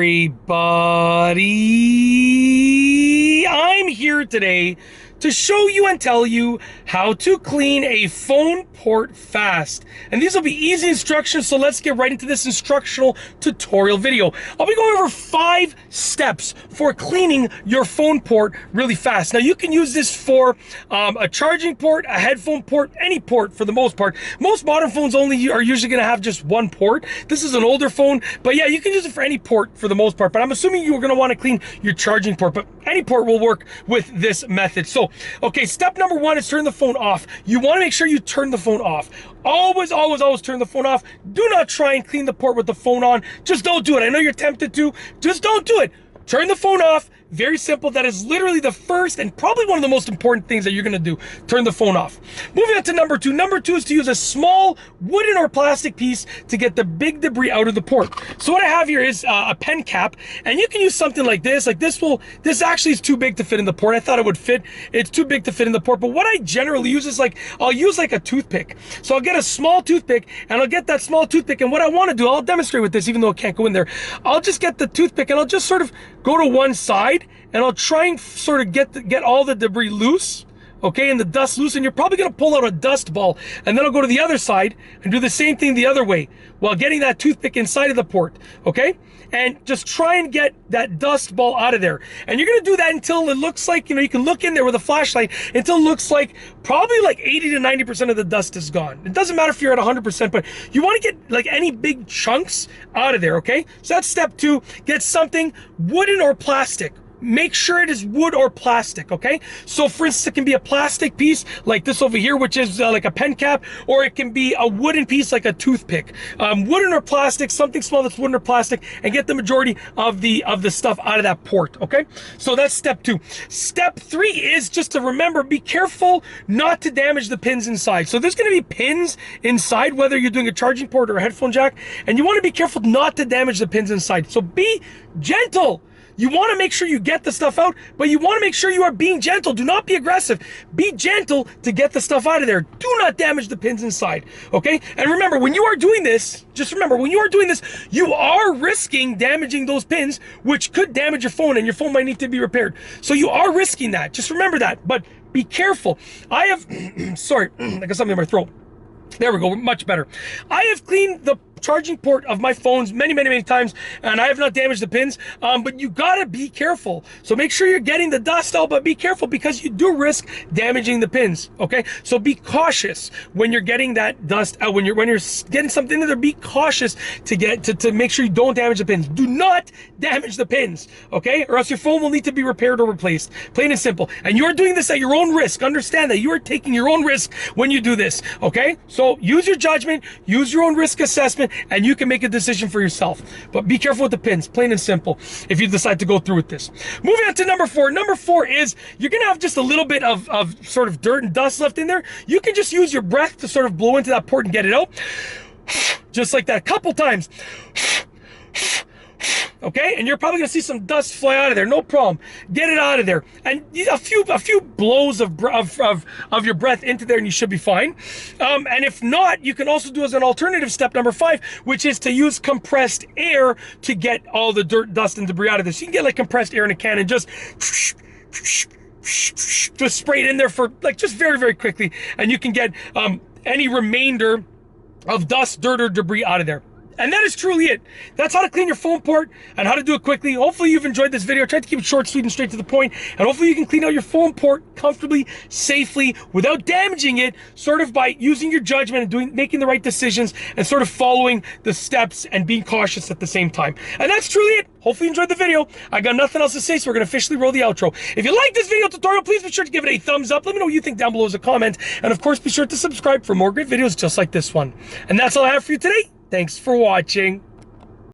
everybody. I'm here today to show you and tell you how to clean a phone port fast. And these will be easy instructions, so let's get right into this instructional tutorial video. I'll be going over 5 steps for cleaning your phone port really fast. Now you can use this for a charging port, a headphone port, any port for the most part. Most modern phones are usually gonna have just one port. This is an older phone, but yeah, you can use it for any port for the most part. But I'm assuming you're gonna wanna clean your charging port, but any port will work with this method. So, okay, step number 1 is turn the phone off. You wanna make sure you turn the phone off. Always turn the phone off. Do not try and clean the port with the phone on. Just don't do it. I know you're tempted to. Just don't do it. Turn the phone off. Very simple. That is literally the first and probably one of the most important things that you're gonna do. Turn the phone off. Moving on to number 2. Number 2 is to use a small wooden or plastic piece to get the big debris out of the port. So what I have here is a pen cap, and you can use something like this. Like this actually is too big to fit in the port. I thought it would fit. It's too big to fit in the port. But what I generally use is I'll use a toothpick. So I'll get a small toothpick, and I'll get that small toothpick, and what I want to do, I'll demonstrate with this even though it can't go in there. I'll just get the toothpick and I'll just sort of go to one side, and I'll try and sort of get all the debris loose, okay, and the dust loose, and you're probably gonna pull out a dust ball, and then I'll go to the other side and do the same thing the other way while getting that toothpick inside of the port, okay? And just try and get that dust ball out of there. And you're gonna do that until it looks like, you can look in there with a flashlight until it looks like probably 80 to 90% of the dust is gone. It doesn't matter if you're at 100%, but you wanna get any big chunks out of there, okay? So that's step 2. Get something wooden or plastic. Make sure it is wood or plastic, okay? So for instance, it can be a plastic piece like this over here, which is like a pen cap, or it can be a wooden piece like a toothpick. Wooden or plastic, something small that's wooden or plastic, and get the majority of the stuff out of that port, okay? So that's step 2. Step 3 is just to remember, be careful not to damage the pins inside. So there's gonna be pins inside, whether you're doing a charging port or a headphone jack, and you wanna be careful not to damage the pins inside. So be gentle. You want to make sure you get the stuff out, but you want to make sure you are being gentle. Do not be aggressive. Be gentle to get the stuff out of there. Do not damage the pins inside, okay? And remember, when you are doing this, just remember, when you are doing this, you are risking damaging those pins, which could damage your phone, and your phone might need to be repaired. So you are risking that. Just remember that, but be careful. I have, sorry, I got something in my throat. There we go, much better. I have cleaned the charging port of my phones many times, and I have not damaged the pins, but you gotta be careful. So make sure you're getting the dust out, but be careful because you do risk damaging the pins, okay? So be cautious when you're getting that dust out. When you're getting something in there, be cautious to make sure you don't damage the pins. Do not damage the pins, okay? Or else your phone will need to be repaired or replaced, plain and simple. And you're doing this at your own risk. Understand that you are taking your own risk when you do this, okay? So use your judgment, use your own risk assessment, and you can make a decision for yourself. But be careful with the pins, plain and simple, if you decide to go through with this. Moving on to number 4. Number 4 is you're gonna have just a little bit of sort of dirt and dust left in there. You can just use your breath to sort of blow into that port and get it out. Just like that, a couple times. Okay, and you're probably gonna see some dust fly out of there. No problem. Get it out of there, and a few blows of your breath into there, and you should be fine. And if not, you can also do as an alternative step number 5, which is to use compressed air to get all the dirt, dust, and debris out of this. You can get compressed air in a can and just spray it in there for just very quickly, and you can get any remainder of dust, dirt, or debris out of there. And that is truly it. That's how to clean your phone port and how to do it quickly. Hopefully you've enjoyed this video. I tried to keep it short, sweet, and straight to the point. And hopefully you can clean out your phone port comfortably, safely, without damaging it, sort of by using your judgment and making the right decisions and sort of following the steps and being cautious at the same time. And that's truly it. Hopefully you enjoyed the video. I got nothing else to say, so we're going to officially roll the outro. If you like this video tutorial, please be sure to give it a thumbs up. Let me know what you think down below as a comment. And of course, be sure to subscribe for more great videos just like this one. And that's all I have for you today. Thanks for watching.